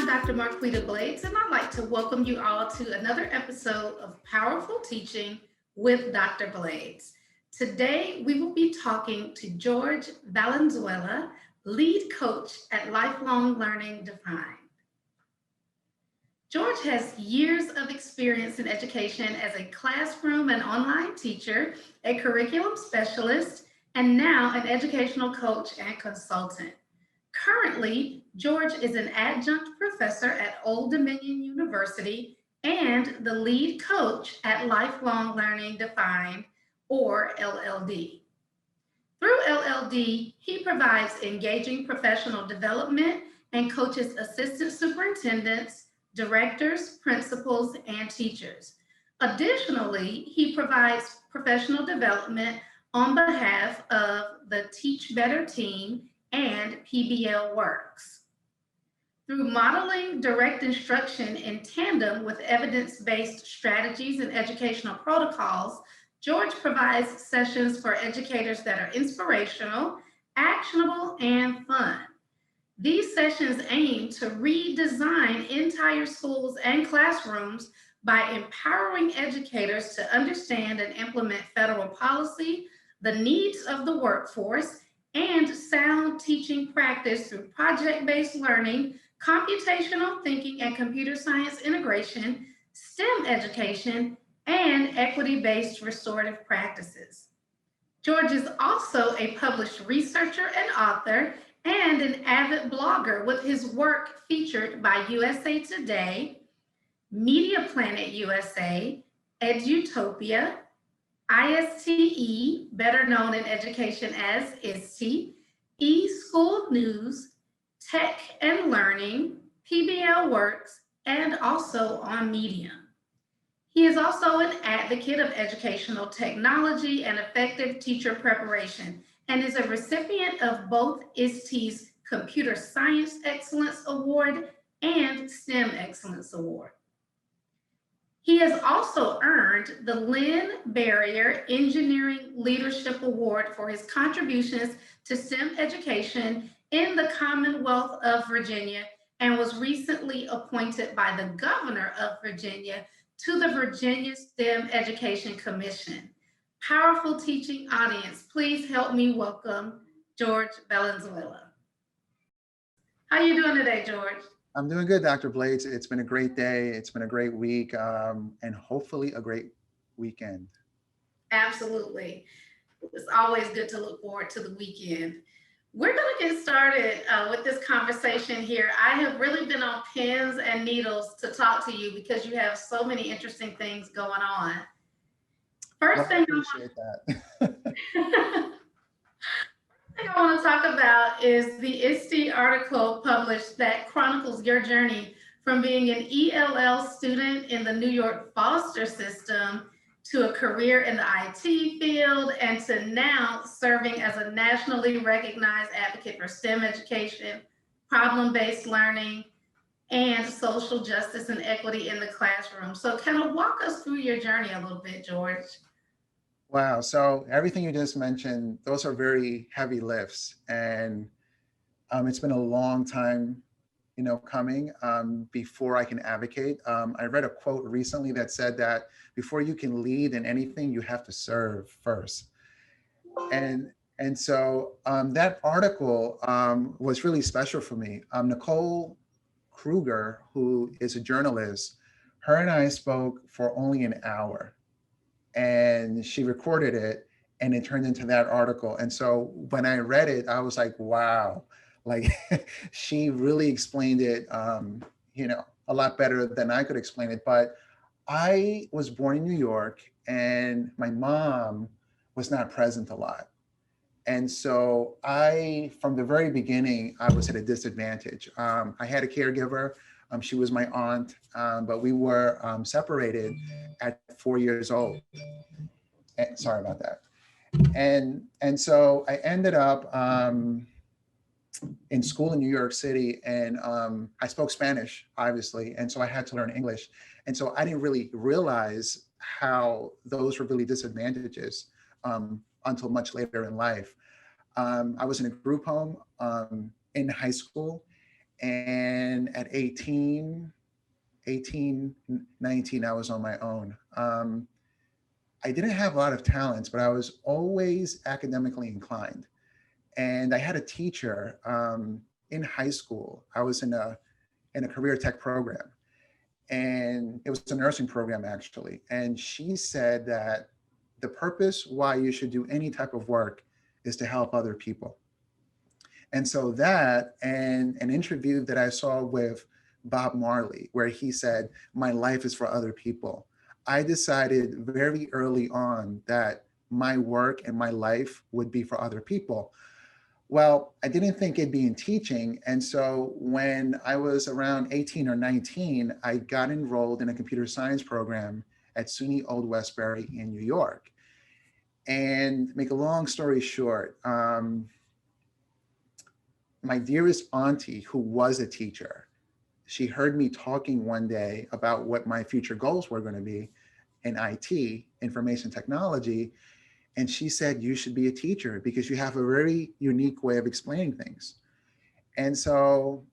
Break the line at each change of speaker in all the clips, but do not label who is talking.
Dr. Marquita Blades, and I'd like to welcome you all to another episode of Powerful Teaching with Dr. Blades. Today, we will be talking to Jorge Valenzuela, lead coach at Lifelong Learning Defined. Jorge has years of experience in education as a classroom and online teacher, a curriculum specialist, and now an educational coach and consultant. Currently, Jorge is an adjunct professor at Old Dominion University and the lead coach at Lifelong Learning Defined, or LLD. Through LLD, he provides engaging professional development and coaches assistant superintendents, directors, principals, and teachers. Additionally, he provides professional development on behalf of the Teach Better team and PBLWorks. Through modeling direct instruction in tandem with evidence-based strategies and educational protocols, Jorge provides sessions for educators that are inspirational, actionable, and fun. These sessions aim to redesign entire schools and classrooms by empowering educators to understand and implement federal policy, the needs of the workforce, and sound teaching practice through project-based learning, computational thinking and computer science integration, STEM education, and equity-based restorative practices. Jorge is also a published researcher and author and an avid blogger with his work featured by USA Today, Media Planet USA, Edutopia, ISTE, better known in education as ISTE, eSchool News, Tech and Learning, PBLWorks, and also on Medium. He is also an advocate of educational technology and effective teacher preparation, and is a recipient of both ISTE's Computer Science Excellence Award and STEM Excellence Award. He has also earned the Lynn Barrier Engineering Leadership Award for his contributions to STEM education in the Commonwealth of Virginia, and was recently appointed by the Governor of Virginia to the Virginia STEM Education Commission. Powerful Teaching audience, please help me welcome Jorge Valenzuela. How are you doing today, Jorge?
I'm doing good, Dr. Blades. It's been a great day. It's been a great week, and hopefully a great weekend.
Absolutely. It's always good to look forward to the weekend. We're going to get started with this conversation here. I have really been on pins and needles to talk to you because you have so many interesting things going on. First thing I want to talk about is the ISTE article published that chronicles your journey from being an ELL student in the New York foster system to a career in the IT field, and to now serving as a nationally recognized advocate for STEM education, problem-based learning, and social justice and equity in the classroom. So kind of walk us through your journey a little bit, Jorge.
Wow. So everything you just mentioned, those are very heavy lifts. And it's been a long time, coming before I can advocate. I read a quote recently that said that before you can lead in anything, you have to serve first. And so that article was really special for me. Nicole Kruger, who is a journalist, her and I spoke for only an hour. And she recorded it, and it turned into that article. And so when I read it, I was like, wow, like she really explained it, a lot better than I could explain it. But I was born in New York, and my mom was not present a lot. And so from the very beginning, I was at a disadvantage. I had a caregiver. She was my aunt, but we were separated at 4 years old. Sorry about that. And so I ended up in school in New York City, and I spoke Spanish, obviously, and so I had to learn English. And so I didn't really realize how those were really disadvantages until much later in life. I was in a group home in high school, And at 19, I was on my own. I didn't have a lot of talents, but I was always academically inclined. And I had a teacher in high school. I was in a career tech program, and it was a nursing program actually. And she said that the purpose why you should do any type of work is to help other people. And so that, and an interview that I saw with Bob Marley, where he said, "My life is for other people," I decided very early on that my work and my life would be for other people. Well, I didn't think it'd be in teaching. And so when I was around 18 or 19, I got enrolled in a computer science program at SUNY Old Westbury in New York. And make a long story short, my dearest auntie, who was a teacher, she heard me talking one day about what my future goals were going to be in IT, information technology. And she said, "You should be a teacher because you have a very unique way of explaining things." And so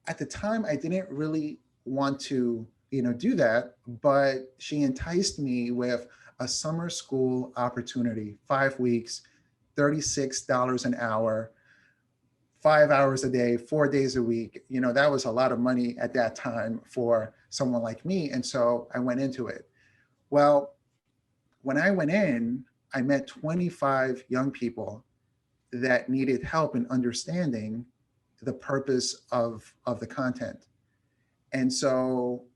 at the time, I didn't really want to, do that, but she enticed me with a summer school opportunity, 5 weeks, $36 an hour, 5 hours a day, 4 days a week. That was a lot of money at that time for someone like me. And so I went into it. Well, when I went in, I met 25 young people that needed help in understanding the purpose of the content. And so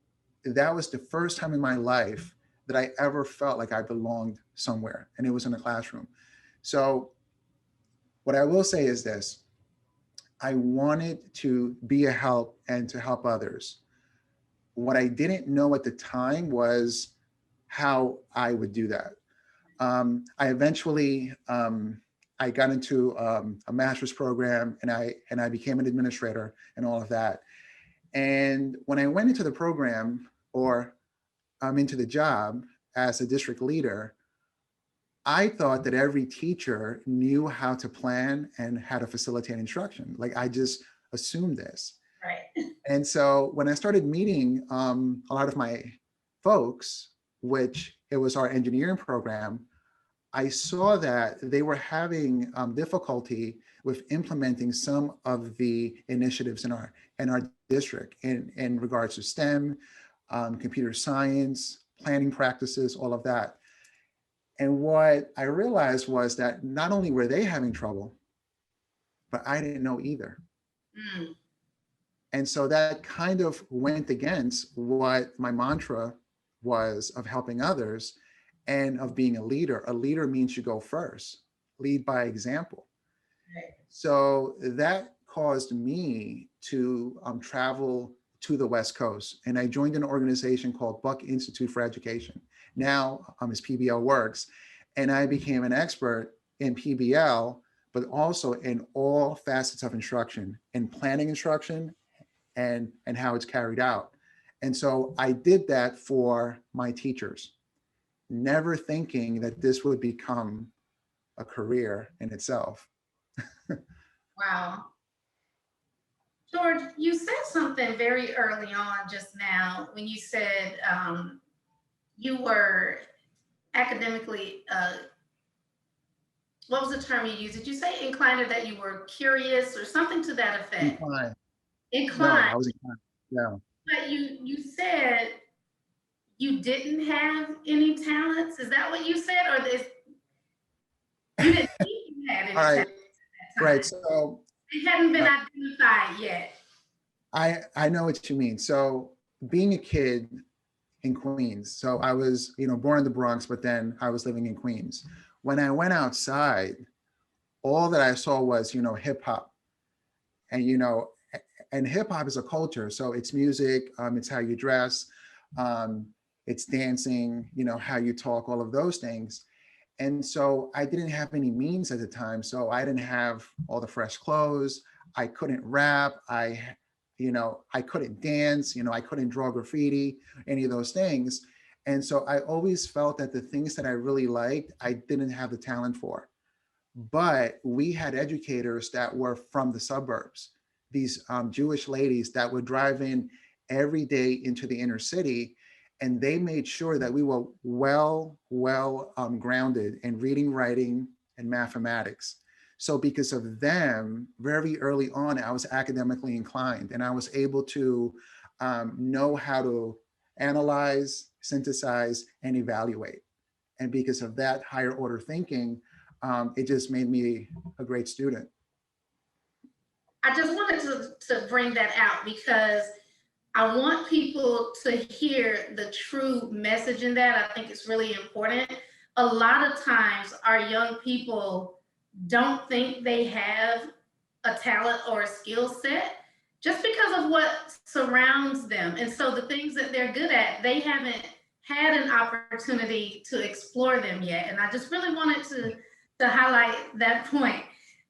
that was the first time in my life that I ever felt like I belonged somewhere, and it was in a classroom. So what I will say is this: I wanted to be a help and to help others. What I didn't know at the time was how I would do that. I eventually, I got into a master's program, and I became an administrator and all of that. And when I went into the program, or into the job as a district leader, I thought that every teacher knew how to plan and how to facilitate instruction. Like, I just assumed this.
Right.
And so when I started meeting a lot of my folks, which it was our engineering program, I saw that they were having difficulty with implementing some of the initiatives in our district in regards to STEM, computer science, planning practices, all of that. And what I realized was that not only were they having trouble, but I didn't know either.
Mm.
And so that kind of went against what my mantra was of helping others and of being a leader. A leader means you go first, lead by example.
Right.
So that caused me to travel to the West Coast. And I joined an organization called Buck Institute for Education. Now it's PBLWorks. And I became an expert in PBL, but also in all facets of instruction, in planning instruction and how it's carried out. And so I did that for my teachers, never thinking that this would become a career in itself.
Wow. George, you said something very early on just now when you said you were academically, what was the term you used? Did you say inclined, or that you were curious or something to that effect?
Inclined.
Inclined.
No, I was inclined. No.
But you said you didn't have any talents. Is that what you said? Or this, you didn't think you had any
All right.
talents at that time?
Right. So
It hadn't been identified yet.
I know what you mean. So being a kid in Queens, so I was, born in the Bronx, but then I was living in Queens. When I went outside, all that I saw was, hip hop, and hip hop is a culture. So it's music, it's how you dress, it's dancing, how you talk, all of those things. And so I didn't have any means at the time. So I didn't have all the fresh clothes. I couldn't rap. I couldn't dance, I couldn't draw graffiti, any of those things. And so I always felt that the things that I really liked, I didn't have the talent for. But we had educators that were from the suburbs these Jewish ladies that would drive in every day into the inner city, and they made sure that we were well grounded in reading, writing, and mathematics. So because of them, very early on, I was academically inclined, and I was able to know how to analyze, synthesize, and evaluate. And because of that higher order thinking, it just made me a great student.
I just wanted to bring that out because I want people to hear the true message in that. I think it's really important. A lot of times, our young people don't think they have a talent or a skill set just because of what surrounds them. And so the things that they're good at, they haven't had an opportunity to explore them yet. And I just really wanted to highlight that point.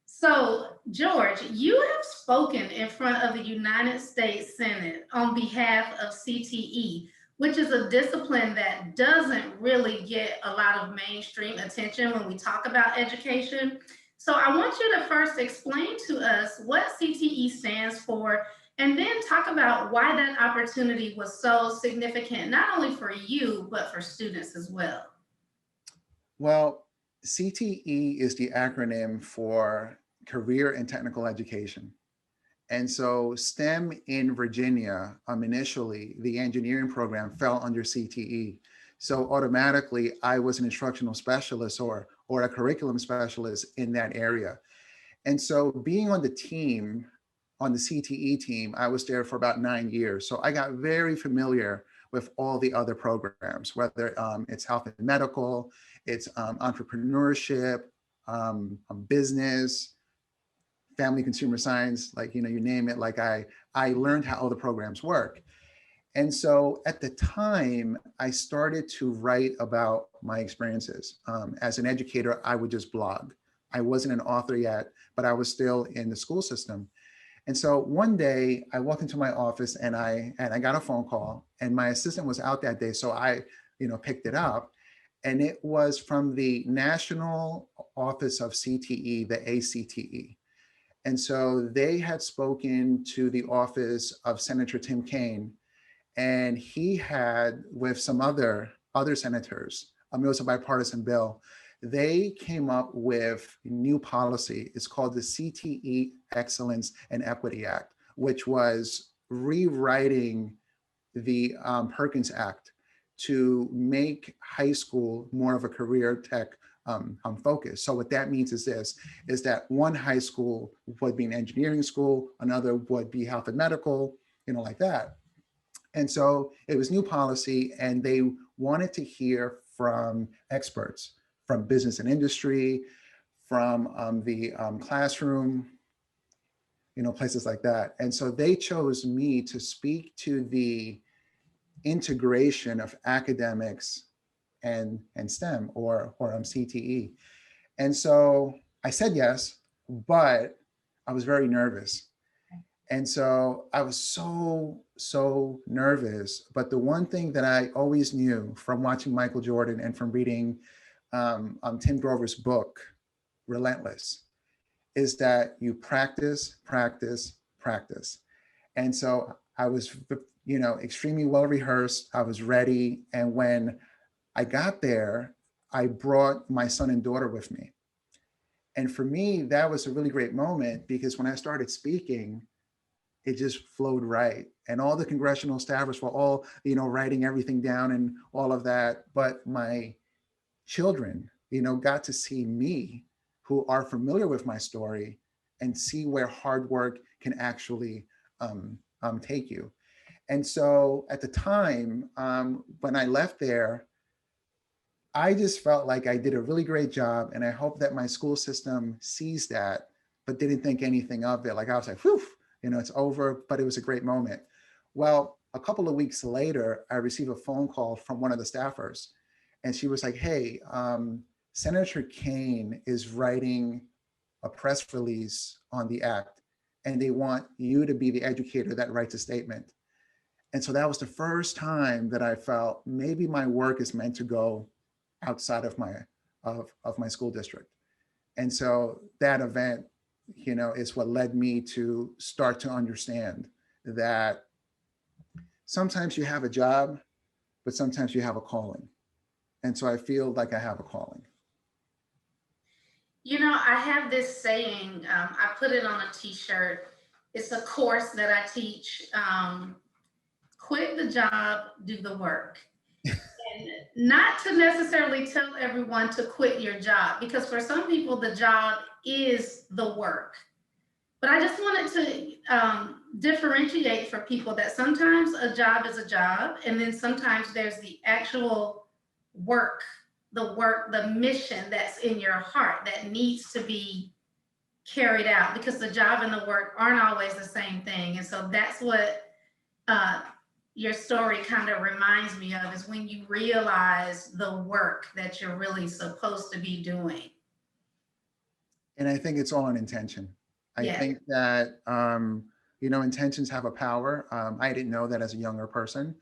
So, George, you have spoken in front of the United States Senate on behalf of CTE, which is a discipline that doesn't really get a lot of mainstream attention when we talk about education. So I want you to first explain to us what CTE stands for, and then talk about why that opportunity was so significant, not only for you, but for students as well.
Well, CTE is the acronym for Career and Technical Education. And so STEM in Virginia, initially, the engineering program fell under CTE. So automatically, I was an instructional specialist or a curriculum specialist in that area. And so being on the team, on the CTE team, I was there for about 9 years. So I got very familiar with all the other programs, whether it's health and medical, it's entrepreneurship, business, family consumer science, like, you name it, like I learned how all the programs work. And so at the time, I started to write about my experiences. As an educator, I would just blog. I wasn't an author yet, but I was still in the school system. And so one day I walked into my office and I got a phone call, and my assistant was out that day. So I, picked it up, and it was from the National Office of CTE, the ACTE. And so they had spoken to the office of Senator Tim Kaine, and he had, with some other senators, it was a bipartisan bill, they came up with new policy. It's called the CTE Excellence and Equity Act, which was rewriting the Perkins Act to make high school more of a career tech focus. So what that means is is that one high school would be an engineering school, another would be health and medical, like that. And so it was new policy, and they wanted to hear from experts, from business and industry, from the classroom, places like that. And so they chose me to speak to the integration of academics and STEM or CTE. And so I said yes, but I was very nervous. And so I was so nervous. But the one thing that I always knew from watching Michael Jordan and from reading Tim Grover's book, Relentless, is that you practice, practice, practice. And so I was, extremely well rehearsed. I was ready. And when I got there, I brought my son and daughter with me. And for me, that was a really great moment, because when I started speaking, it just flowed right. And all the congressional staffers were all, writing everything down and all of that. But my children, got to see me, who are familiar with my story, and see where hard work can actually take you. And so at the time, when I left there, I just felt like I did a really great job. And I hope that my school system sees that, but didn't think anything of it. Like I was like, whew, it's over, but it was a great moment. Well, a couple of weeks later, I received a phone call from one of the staffers, and she was like, hey, Senator Kaine is writing a press release on the act, and they want you to be the educator that writes a statement. And so that was the first time that I felt maybe my work is meant to go outside of my school district. And so that event is what led me to start to understand that sometimes you have a job, but sometimes you have a calling. And so I feel like I have a calling.
I have this saying, I put it on a t-shirt. It's a course that I teach. Quit the job, do the work. And not to necessarily tell everyone to quit your job, because for some people, the job is the work. But I just wanted to differentiate for people that sometimes a job is a job, and then sometimes there's the actual work, the mission that's in your heart that needs to be carried out, because the job and the work aren't always the same thing. And so that's what your story kind of reminds me of, is when you realize the work that you're really supposed to be doing.
And I think it's all an intention. I
Yeah.
think that, intentions have a power. I didn't know that as a younger person.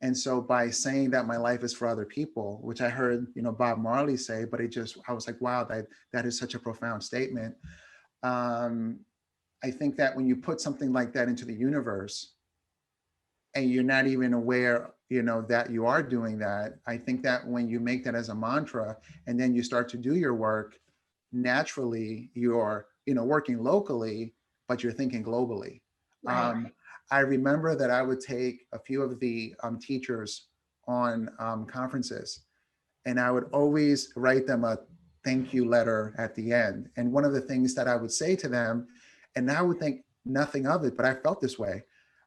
And so by saying that my life is for other people, which I heard, Bob Marley say, but I was like, wow, that is such a profound statement. I think that when you put something like that into the universe and you're not even aware, that you are doing that, I think that when you make that as a mantra and then you start to do your work, naturally you're, working locally, but you're thinking globally.
Right.
I remember that I would take a few of the teachers on conferences, and I would always write them a thank you letter at the end. And one of the things that I would say to them, and I would think nothing of it, but I felt this way,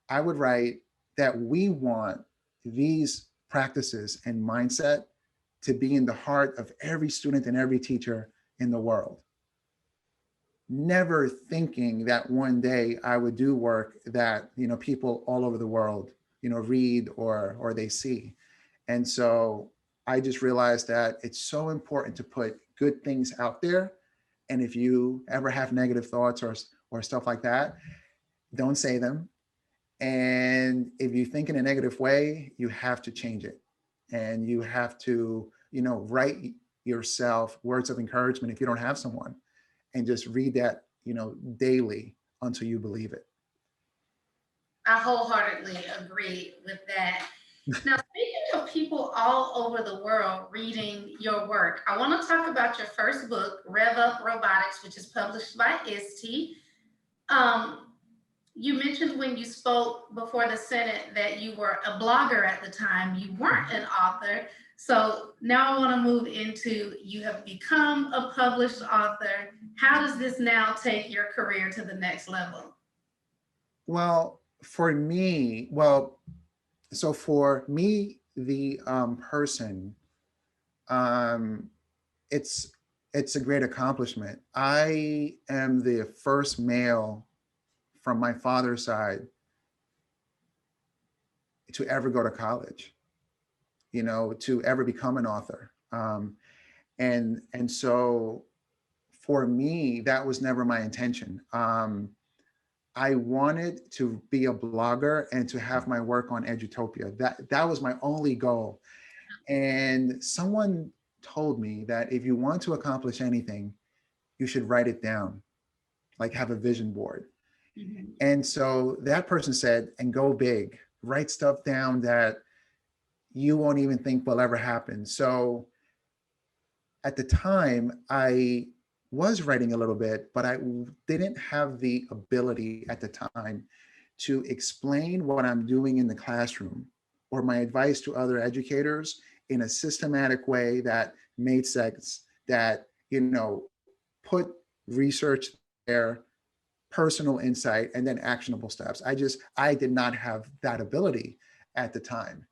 I would write that we want these practices and mindset to be in the heart of every student and every teacher in the world. Never thinking that one day I would do work that, people all over the world, read or they see. And so I just realized that it's so important to put good things out there. And if you ever have negative thoughts or stuff like that, don't say them. And if you think in a negative way, you have to change it. And you have to, write yourself words of encouragement if you don't have someone, and just read that, daily until you believe it.
I wholeheartedly agree with that. Now, speaking of people all over the world reading your work, I want to talk about your first book, Rev Up Robotics, which is published by ISTE. You mentioned when you spoke before the Senate that you were a blogger at the time. You weren't an author. So now I want to move into, you have become a published author. How does this now take your career to the next level?
Well, for me, the person, it's a great accomplishment. I am the first male from my father's side to ever go to college, to ever become an author. And so for me, that was never my intention. I wanted to be a blogger and to have my work on Edutopia. That was my only goal. And someone told me that if you want to accomplish anything, you should write it down, like have a vision board. Mm-hmm. And so that person said, and go big, write stuff down that you won't even think will ever happen. So at the time, I was writing a little bit, but I didn't have the ability at the time to explain what I'm doing in the classroom or my advice to other educators in a systematic way that made sense, that, put research there, personal insight, and then actionable steps. I did not have that ability at the time.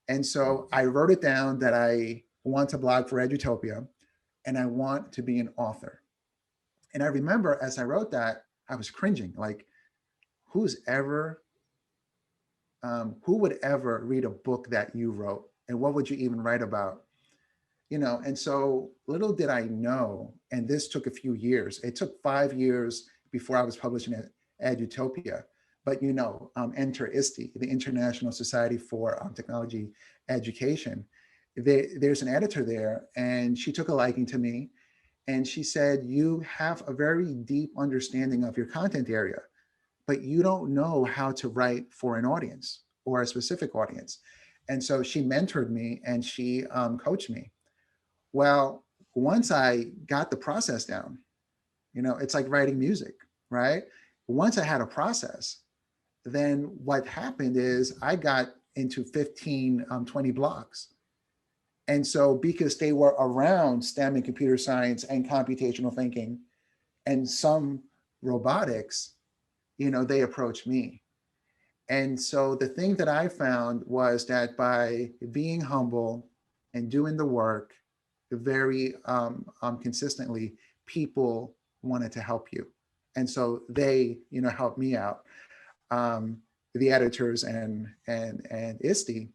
And so I wrote it down that I want to blog for Edutopia and I want to be an author. And I remember as I wrote that, I was cringing, like, who would ever read a book that you wrote? And what would you even write about? And so little did I know, and this took a few years. It took 5 years before I was publishing Edutopia. But enter ISTE, the International Society for Technology Education. There's an editor there, and she took a liking to me. And she said, you have a very deep understanding of your content area, but you don't know how to write for an audience or a specific audience. And so she mentored me and she coached me. Well, once I got the process down, it's like writing music, right? Once I had a process, then what happened is I got into 15, 20 blocks. And so because they were around STEM and computer science and computational thinking and some robotics, they approached me. And so the thing that I found was that by being humble and doing the work very consistently, people wanted to help you. And so they, helped me out, the editors and ISTE.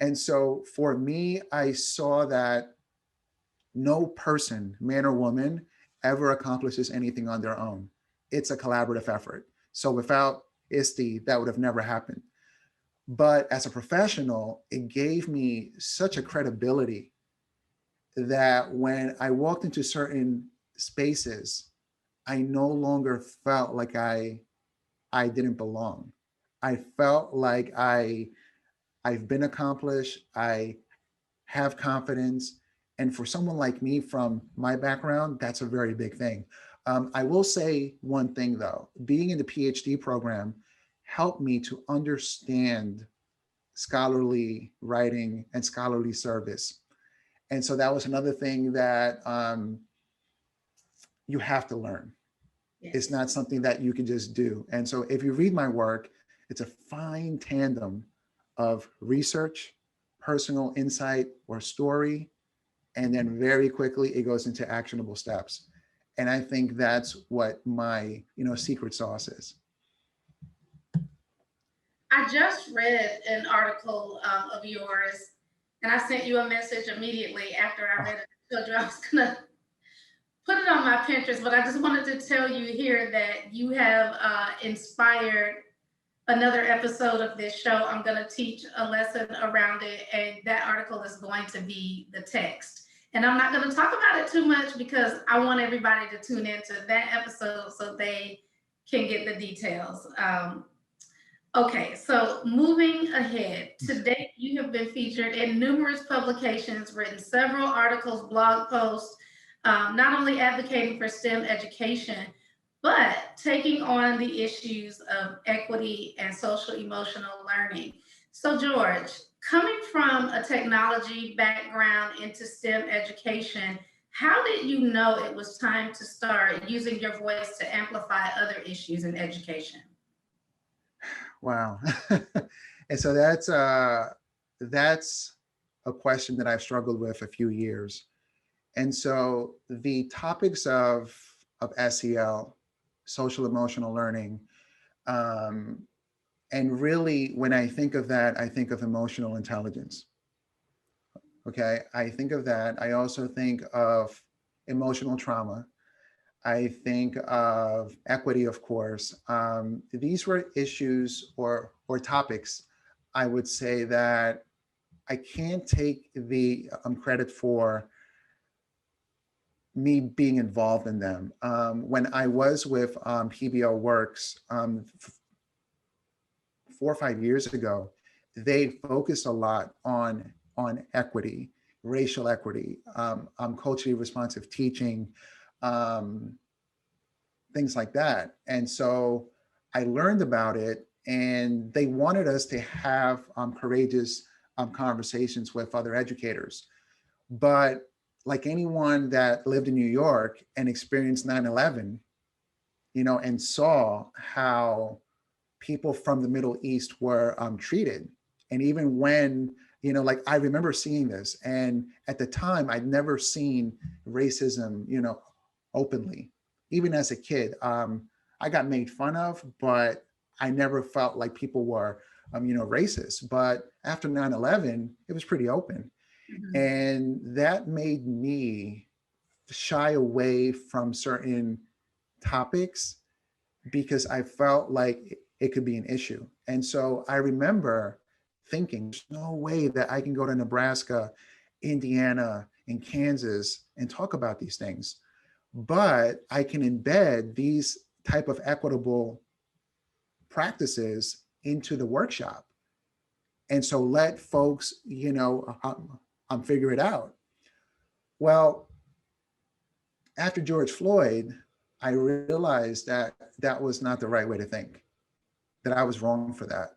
And so for me, I saw that no person, man or woman, ever accomplishes anything on their own. It's a collaborative effort. So without ISTE, that would have never happened. But as a professional, it gave me such a credibility that when I walked into certain spaces, I no longer felt like I didn't belong. I felt like I've been accomplished. I have confidence. And for someone like me from my background, that's a very big thing. I will say one thing though, being in the PhD program helped me to understand scholarly writing and scholarly service. And so that was another thing that you have to learn.
Yes.
It's not something that you can just do. And so if you read my work, it's a fine tandem of research, personal insight or story, and then very quickly it goes into actionable steps. And I think that's what my secret sauce is.
I just read an article of yours, and I sent you a message immediately after I read it. I told you I was gonna put it on my Pinterest, but I just wanted to tell you here that you have inspired another episode of this show. I'm going to teach a lesson around it, and that article is going to be the text. And I'm not going to talk about it too much because I want everybody to tune into that episode so they can get the details. Okay, so moving ahead, to date, you have been featured in numerous publications, written several articles, blog posts, not only advocating for STEM education, but taking on the issues of equity and social emotional learning. So George, coming from a technology background into STEM education, how did you know it was time to start using your voice to amplify other issues in education?
Wow. And so that's a question that I've struggled with a few years. And so the topics of SEL, social emotional learning, and really when I think of that, I think of emotional intelligence. Okay, I think of that. I also think of emotional trauma. I think of equity, of course. These were issues or topics, I would say, that I can't take the credit for me being involved in them. When I was with PBLWorks 4 or 5 years ago, they focused a lot on equity, racial equity, culturally responsive teaching, things like that. And so I learned about it, and they wanted us to have courageous conversations with other educators. But like anyone that lived in New York and experienced 9/11, and saw how people from the Middle East were treated. And even when, like I remember seeing this, and at the time I'd never seen racism, openly. Even as a kid, I got made fun of, but I never felt like people were, racist. But after 9/11, it was pretty open.
Mm-hmm.
And that made me shy away from certain topics because I felt like it could be an issue. And so I remember thinking, there's no way that I can go to Nebraska, Indiana, and Kansas and talk about these things. but I can embed these type of equitable practices into the workshop. And so let folks, figure it out. Well, after George Floyd, I realized that that was not the right way to think, that I was wrong for that.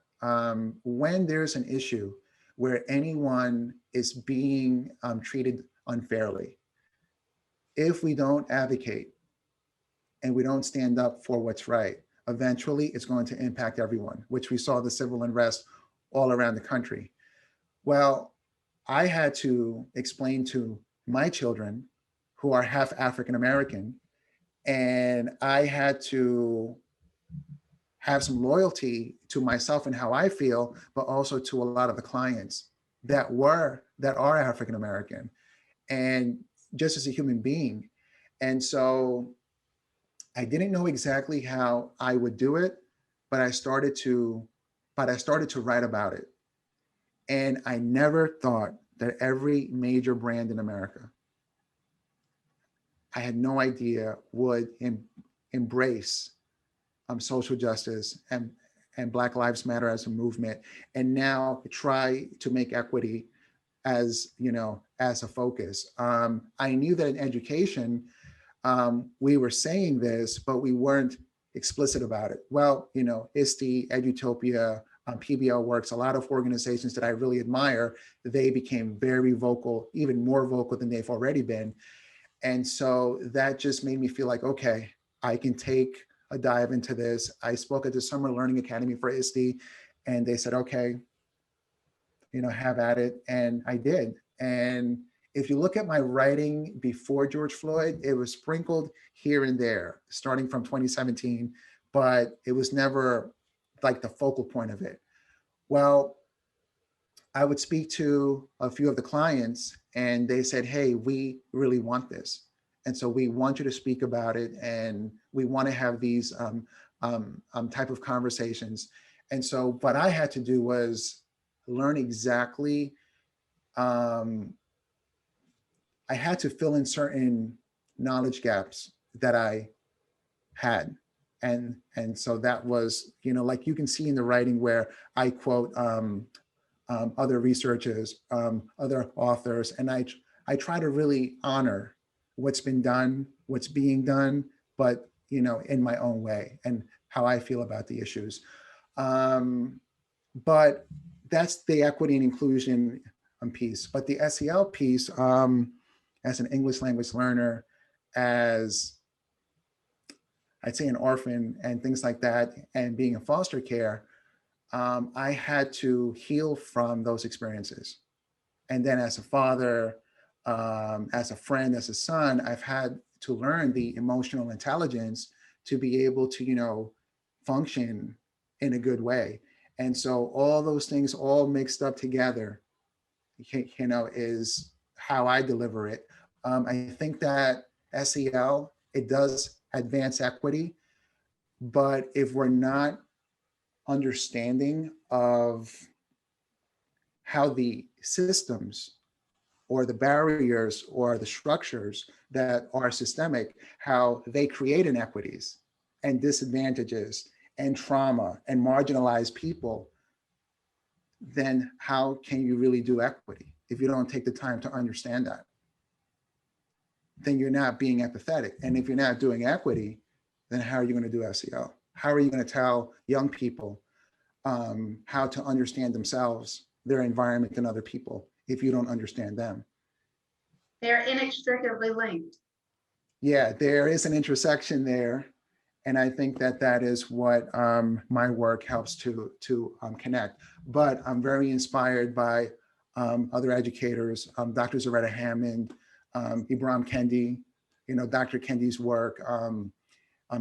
When there's an issue where anyone is being treated unfairly, if we don't advocate and we don't stand up for what's right, eventually it's going to impact everyone, which we saw the civil unrest all around the country. Well, I had to explain to my children who are half African American, and I had to have some loyalty to myself and how I feel, but also to a lot of the clients that are African American, and just as a human being. And so I didn't know exactly how I would do it, but I started to write about it. And I never thought that every major brand in America, I had no idea would embrace social justice and Black Lives Matter as a movement, and now try to make equity as as a focus. I knew that in education, we were saying this, but we weren't explicit about it. Well, ISTE, Edutopia, PBLWorks, a lot of organizations that I really admire, they became very vocal, even more vocal than they've already been. And so that just made me feel like, okay, I can take a dive into this. I spoke at the Summer Learning Academy for ISTE, and they said, okay, have at it. And I did. And if you look at my writing before George Floyd, it was sprinkled here and there, starting from 2017, but it was never like the focal point of it. Well, I would speak to a few of the clients and they said, hey, we really want this. And so we want you to speak about it, and we want to have these type of conversations. And so what I had to do was learn exactly, I had to fill in certain knowledge gaps that I had. And so that was, like you can see in the writing where I quote other researchers, other authors, and I try to really honor what's been done, what's being done, but in my own way and how I feel about the issues. But that's the equity and inclusion piece. But the SEL piece, as an English language learner, as I'd say an orphan and things like that, and being in foster care, I had to heal from those experiences. And then as a father, as a friend, as a son, I've had to learn the emotional intelligence to be able to, function in a good way. And so all those things all mixed up together, is how I deliver it. I think that SEL, it does advance equity, but if we're not understanding of how the systems or the barriers or the structures that are systemic, how they create inequities and disadvantages and trauma and marginalized people, then how can you really do equity if you don't take the time to understand that? Then you're not being empathetic. And if you're not doing equity, then how are you going to do SEL? How are you going to tell young people how to understand themselves, their environment, and other people if you don't understand them?
They're inextricably linked.
Yeah, there is an intersection there. And I think that that is what my work helps to connect. But I'm very inspired by other educators, Dr. Zaretta Hammond, Ibram Kendi, Dr. Kendi's work,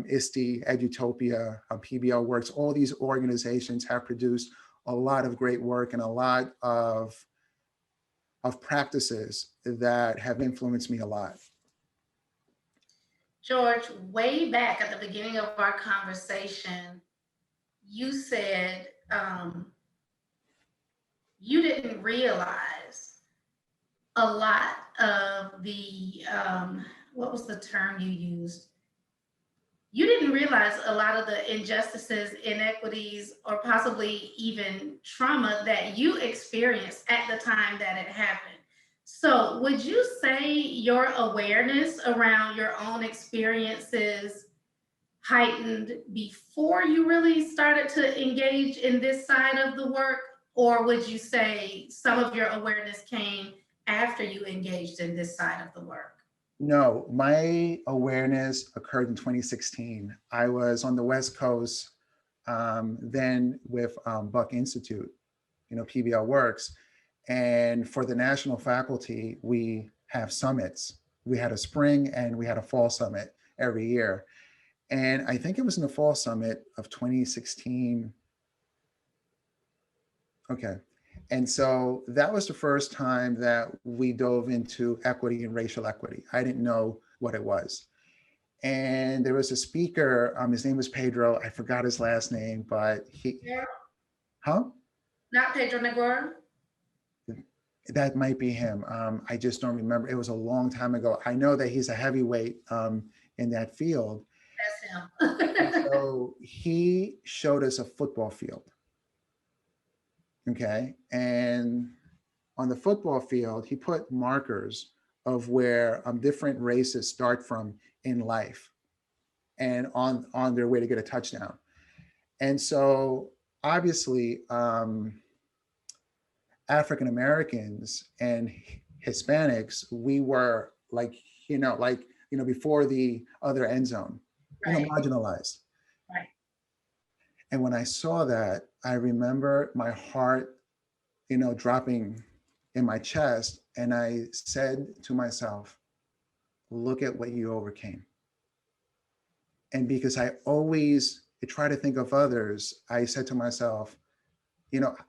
ISTE, Edutopia, PBLWorks. All these organizations have produced a lot of great work and a lot of practices that have influenced me a lot.
George, way back at the beginning of our conversation, you said you didn't realize a lot of the what was the term you used? You didn't realize a lot of the injustices, inequities, or possibly even trauma that you experienced at the time that it happened. So, would you say your awareness around your own experiences heightened before you really started to engage in this side of the work? Or would you say some of your awareness came after you engaged in this side of the work?
No, my awareness occurred in 2016. I was on the West Coast then with Buck Institute, PBLWorks. And for the national faculty, we have summits. We had a spring and we had a fall summit every year. And I think it was in the fall summit of 2016. Okay. And so that was the first time that we dove into equity and racial equity. I didn't know what it was. And there was a speaker, his name was Pedro. I forgot his last name, but
Yeah.
huh?
Not Pedro Negro?
That might be him. I just don't remember. It was a long time ago. I know that he's a heavyweight in that field.
That's him.
So he showed us a football field. Okay. And on the football field, he put markers of where different races start from in life and on their way to get a touchdown. And so obviously, African Americans and Hispanics, we were before the other end zone,
Right.
marginalized.
Right.
And when I saw that, I remember my heart, dropping in my chest. And I said to myself, look at what you overcame. And because I always try to think of others, I said to myself,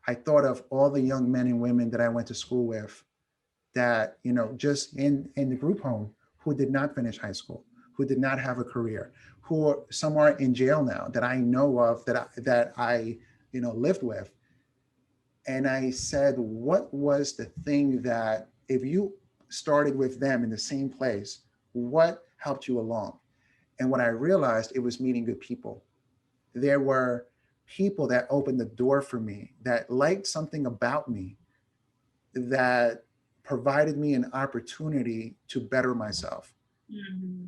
I thought of all the young men and women that I went to school with that, just in the group home who did not finish high school, who did not have a career, who are somewhere in jail now that I know of, that I lived with. And I said, what was the thing that if you started with them in the same place, what helped you along? And what I realized, it was meeting good people. There were people that opened the door for me, that liked something about me, that provided me an opportunity to better myself.
Mm-hmm.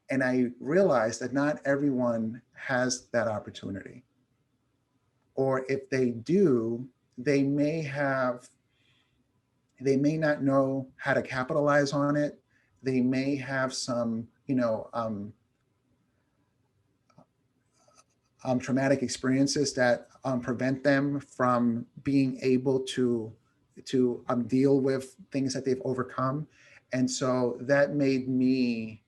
And I realized that not everyone has that opportunity. Or if they do, they may not know how to capitalize on it. They may have some, traumatic experiences that prevent them from being able to deal with things that they've overcome. And so that made me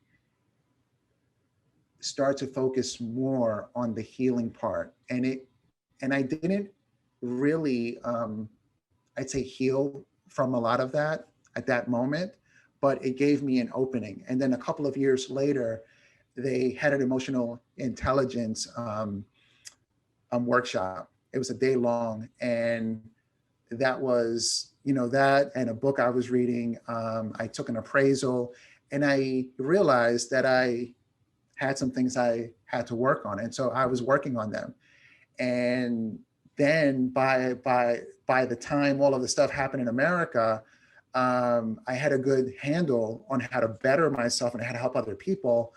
start to focus more on the healing part. And I didn't really, I'd say, heal from a lot of that at that moment, but it gave me an opening. And then a couple of years later, they had an emotional intelligence workshop. It was a day long, and that was, that and a book I was reading. I took an appraisal, and I realized that I had some things I had to work on, and so I was working on them. And then by the time all of the stuff happened in America, I had a good handle on how to better myself and how to help other people.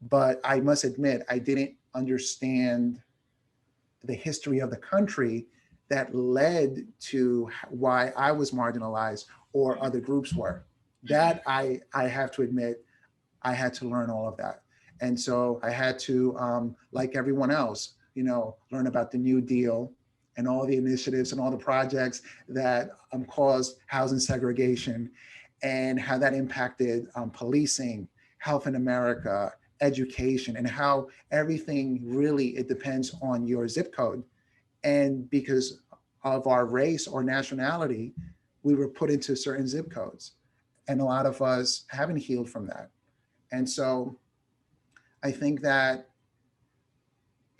But I must admit, I didn't understand the history of the country that led to why I was marginalized or other groups were. That I have to admit, I had to learn all of that. And so I had to, like everyone else, learn about the New Deal and all the initiatives and all the projects that caused housing segregation and how that impacted policing, health in America, education, and how everything really, it depends on your zip code. And because of our race or nationality, we were put into certain zip codes. And a lot of us haven't healed from that. And so I think that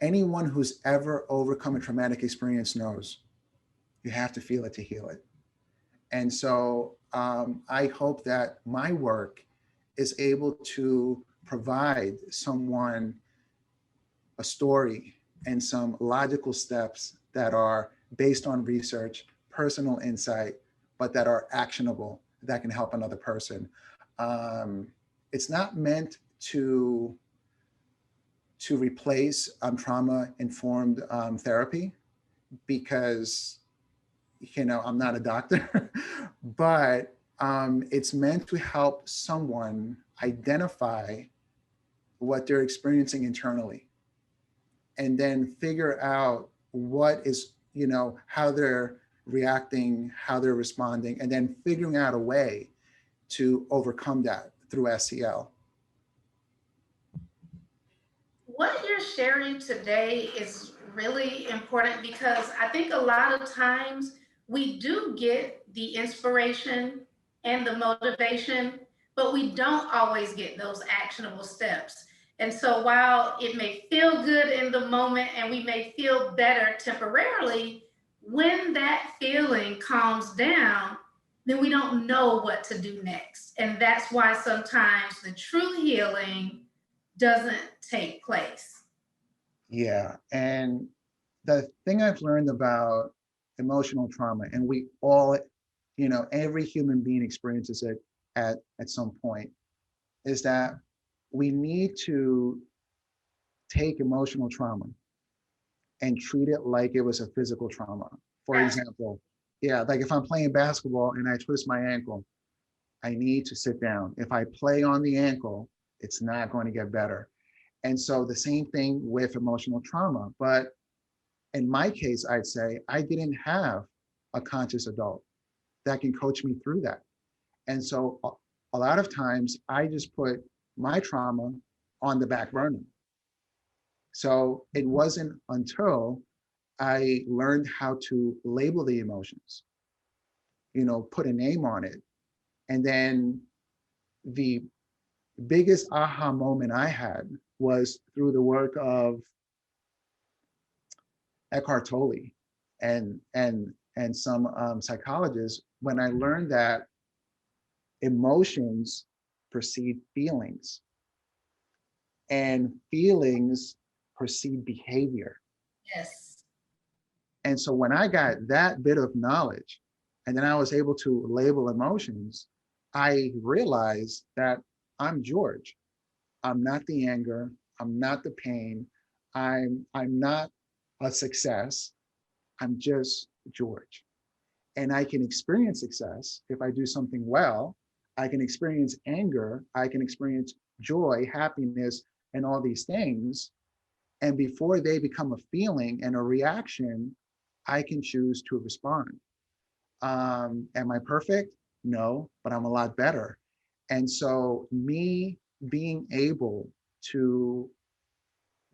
anyone who's ever overcome a traumatic experience knows you have to feel it to heal it. And so I hope that my work is able to provide someone a story and some logical steps that are based on research, personal insight, but that are actionable, that can help another person. It's not meant to replace trauma-informed therapy, because I'm not a doctor, but it's meant to help someone identify what they're experiencing internally, and then figure out what is, how they're reacting, how they're responding, and then figuring out a way to overcome that through SEL.
What you're sharing today is really important, because I think a lot of times we do get the inspiration and the motivation, but we don't always get those actionable steps. And so while it may feel good in the moment and we may feel better temporarily, when that feeling calms down, then we don't know what to do next. And that's why sometimes the true healing doesn't take place.
Yeah. And the thing I've learned about emotional trauma, and we all, every human being experiences it at some point, is that we need to take emotional trauma and treat it like it was a physical trauma. For example, yeah, like if I'm playing basketball and I twist my ankle, I need to sit down. If I play on the ankle, it's not going to get better. And so the same thing with emotional trauma. But in my case, I'd say I didn't have a conscious adult that can coach me through that. And so a lot of times I just put my trauma on the back burner. So it wasn't until I learned how to label the emotions, put a name on it. And then the biggest aha moment I had was through the work of Eckhart Tolle and some psychologists, when I learned that emotions precede feelings, and feelings precede behavior.
Yes.
And so when I got that bit of knowledge, and then I was able to label emotions, I realized that I'm George. I'm not the anger. I'm not the pain. I'm not a success. I'm just George. And I can experience success if I do something well. I can experience anger. I can experience joy, happiness, and all these things. And before they become a feeling and a reaction, I can choose to respond. Am I perfect? No, but I'm a lot better. And so me being able to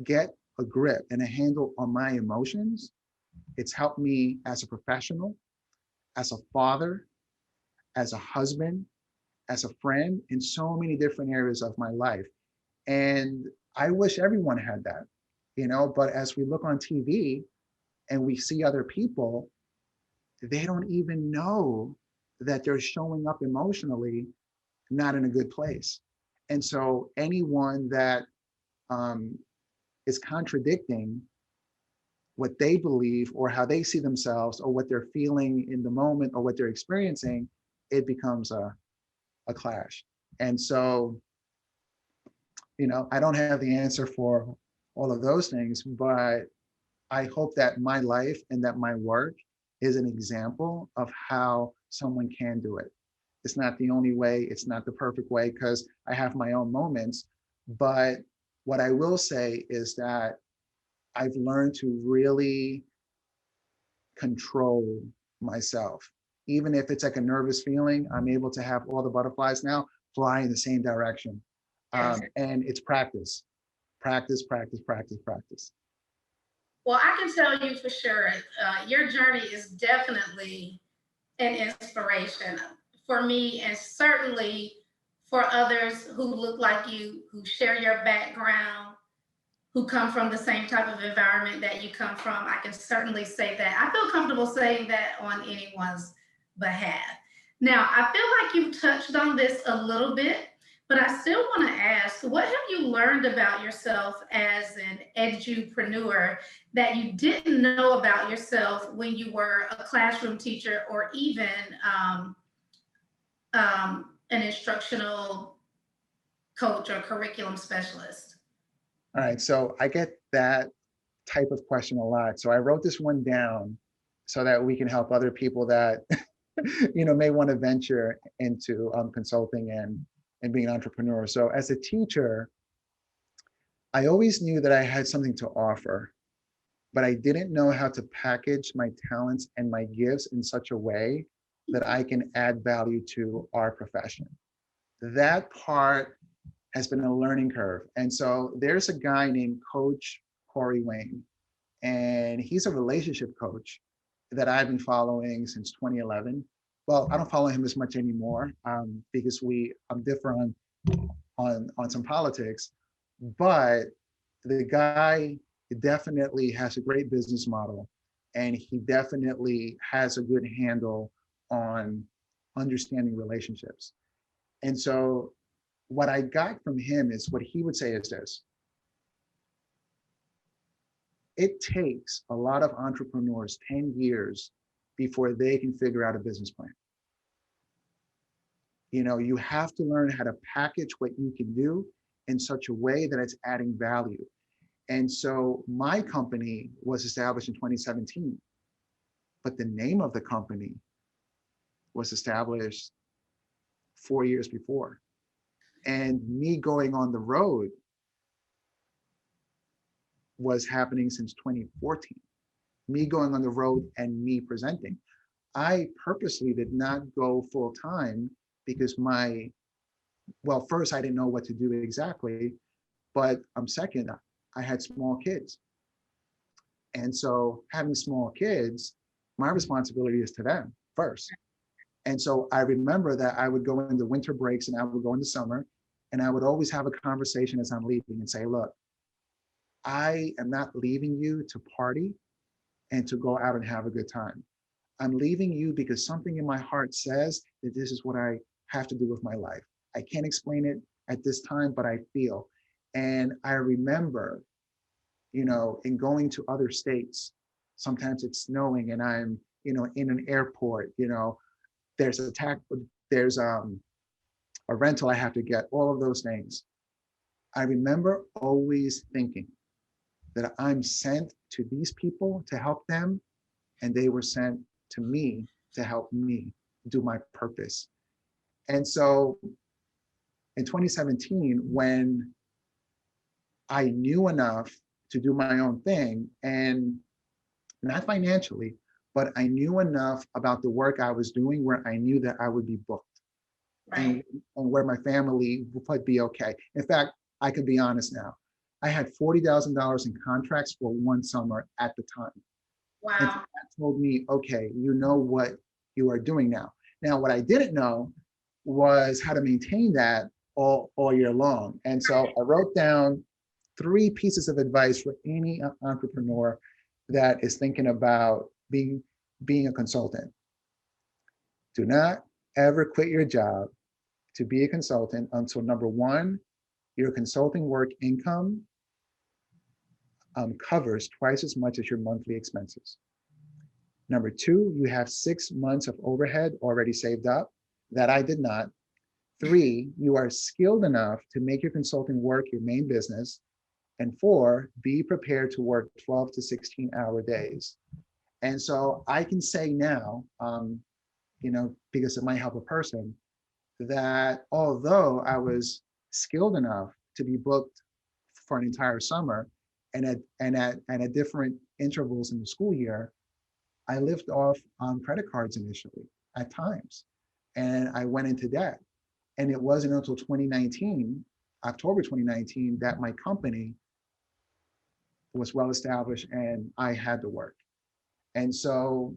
get a grip and a handle on my emotions, it's helped me as a professional, as a father, as a husband, as a friend, in so many different areas of my life. And I wish everyone had that, but as we look on TV and we see other people, they don't even know that they're showing up emotionally not in a good place. And so anyone that is contradicting what they believe or how they see themselves or what they're feeling in the moment or what they're experiencing, it becomes a clash. And so, I don't have the answer for all of those things, but I hope that my life and that my work is an example of how someone can do it. It's not the only way, it's not the perfect way, because I have my own moments. But what I will say is that I've learned to really control myself. Even if it's like a nervous feeling, I'm able to have all the butterflies now fly in the same direction. And it's practice, practice, practice, practice, practice.
Well, I can tell you for sure, your journey is definitely an inspiration for me, and certainly for others who look like you, who share your background, who come from the same type of environment that you come from. I can certainly say that. I feel comfortable saying that on anyone's behalf. Now, I feel like you've touched on this a little bit, But I still want to ask, what have you learned about yourself as an edupreneur that you didn't know about yourself when you were a classroom teacher or even an instructional coach or curriculum specialist?
All right, so I get that type of question a lot. So I wrote this one down so that we can help other people that may want to venture into consulting and being an entrepreneur. So as a teacher, I always knew that I had something to offer, but I didn't know how to package my talents and my gifts in such a way that I can add value to our profession. That part has been a learning curve. And so there's a guy named Coach Corey Wayne, and he's a relationship coach that I've been following since 2011. Well, I don't follow him as much anymore because I'm different on some politics, but the guy definitely has a great business model, and he definitely has a good handle on understanding relationships. And so what I got from him is what he would say is this: it takes a lot of entrepreneurs 10 years before they can figure out a business plan. You have to learn how to package what you can do in such a way that it's adding value. And so my company was established in 2017, but the name of the company was established 4 years before. And me going on the road was happening since 2014. Me going on the road and me presenting. I purposely did not go full time because first, I didn't know what to do exactly, but second, I had small kids. And so having small kids, my responsibility is to them first. And so I remember that I would go into winter breaks and I would go into summer, and I would always have a conversation as I'm leaving and say, look, I am not leaving you to party and to go out and have a good time. I'm leaving you because something in my heart says that this is what I have to do with my life. I can't explain it at this time, but I feel. And I remember, in going to other states, sometimes it's snowing and I'm, in an airport, there's there's a rental I have to get, all of those things. I remember always thinking that I'm sent to these people to help them, and they were sent to me to help me do my purpose. And so in 2017, when I knew enough to do my own thing, and not financially, but I knew enough about the work I was doing where I knew that I would be booked. Right. And where my family would be okay. In fact, I could be honest now. I had $40,000 in contracts for one summer at the time.
Wow.
And so that told me, okay, you know what you are doing now. Now, what I didn't know was how to maintain that all year long. And so I wrote down 3 pieces of advice for any entrepreneur that is thinking about being a consultant. Do not ever quit your job to be a consultant until, number 1, your consulting work income covers twice as much as your monthly expenses. Number 2, you have 6 months of overhead already saved up. That I did not. 3, you are skilled enough to make your consulting work your main business. And 4, be prepared to work 12 to 16-hour days. And so I can say now, because it might help a person, that although I was skilled enough to be booked for an entire summer and at different intervals in the school year, I lived off credit cards initially at times, and I went into debt. And it wasn't until 2019, October 2019, that my company was well established and I had to work. And so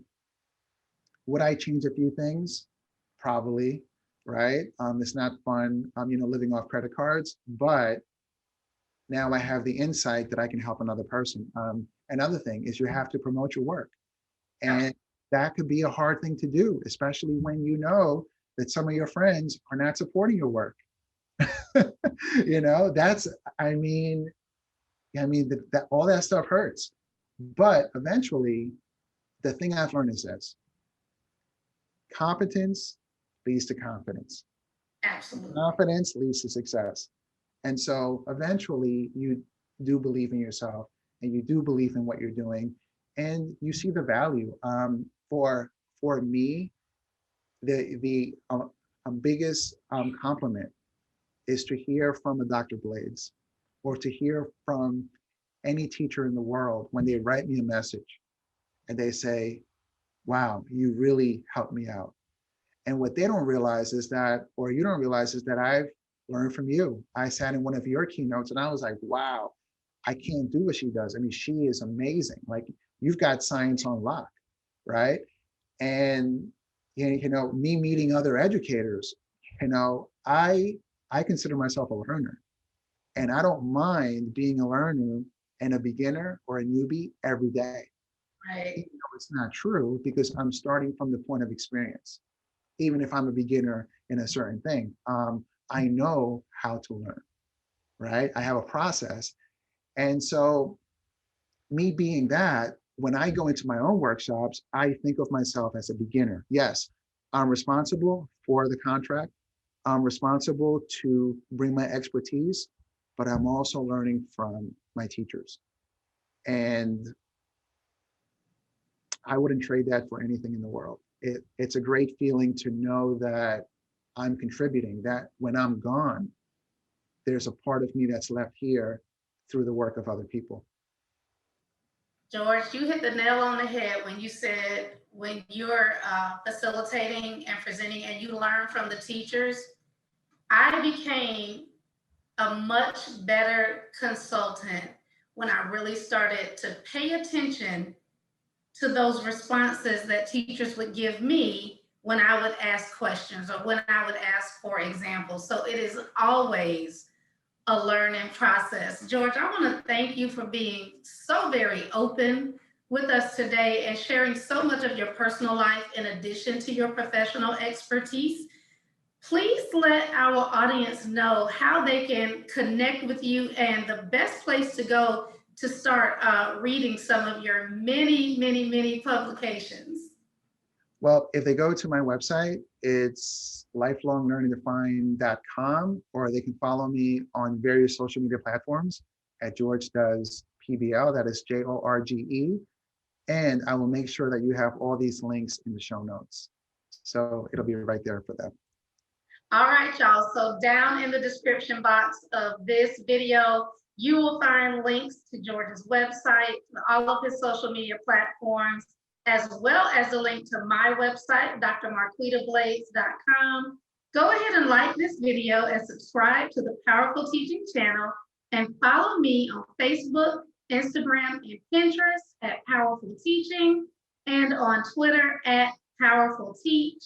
would I change a few things? Probably, right? It's not fun, living off credit cards, but now I have the insight that I can help another person. Another thing is you have to promote your work. And that could be a hard thing to do, especially when you know that some of your friends are not supporting your work. You know, that's, that all that stuff hurts. But eventually, the thing I've learned is this: competence leads to confidence.
Absolutely.
Confidence leads to success. And so eventually you do believe in yourself and you do believe in what you're doing and you see the value. For me, the biggest compliment is to hear from a Dr. Blades or to hear from any teacher in the world when they write me a message and they say, wow, you really helped me out. And what they don't realize is that, or you don't realize is that I've learned from you. I sat in one of your keynotes and I was like, wow, I can't do what she does. I mean, she is amazing. Like, you've got science on lock, right? And me meeting other educators, I consider myself a learner, and I don't mind being a learner and a beginner or a newbie every day.
Right.
Even though it's not true, because I'm starting from the point of experience. Even if I'm a beginner in a certain thing, I know how to learn, right? I have a process. And so me being that, when I go into my own workshops, I think of myself as a beginner. Yes, I'm responsible for the contract. I'm responsible to bring my expertise, but I'm also learning from my teachers. And I wouldn't trade that for anything in the world. It's a great feeling to know that I'm contributing, that when I'm gone, there's a part of me that's left here through the work of other people.
George, you hit the nail on the head when you said when you're facilitating and presenting and you learn from the teachers. I became a much better consultant when I really started to pay attention to those responses that teachers would give me when I would ask questions or when I would ask for examples. So it is always a learning process. George, I want to thank you for being so very open with us today and sharing so much of your personal life in addition to your professional expertise. Please let our audience know how they can connect with you and the best place to go to start reading some of your many, many, many publications.
Well, if they go to my website, it's lifelonglearningdefined.com, or they can follow me on various social media platforms at George Does PBL, that is JORGE. And I will make sure that you have all these links in the show notes. So it'll be right there for them.
All right, y'all. So down in the description box of this video, you will find links to George's website, all of his social media platforms, as well as a link to my website, drmarquitablades.com. Go ahead and like this video and subscribe to the Powerful Teaching channel and follow me on Facebook, Instagram, and Pinterest at Powerful Teaching and on Twitter at Powerful Teach.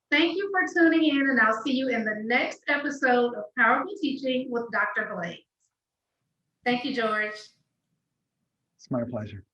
Thank you for tuning in, and I'll see you in the next episode of Powerful Teaching with Dr. Blades. Thank you, George.
It's my pleasure.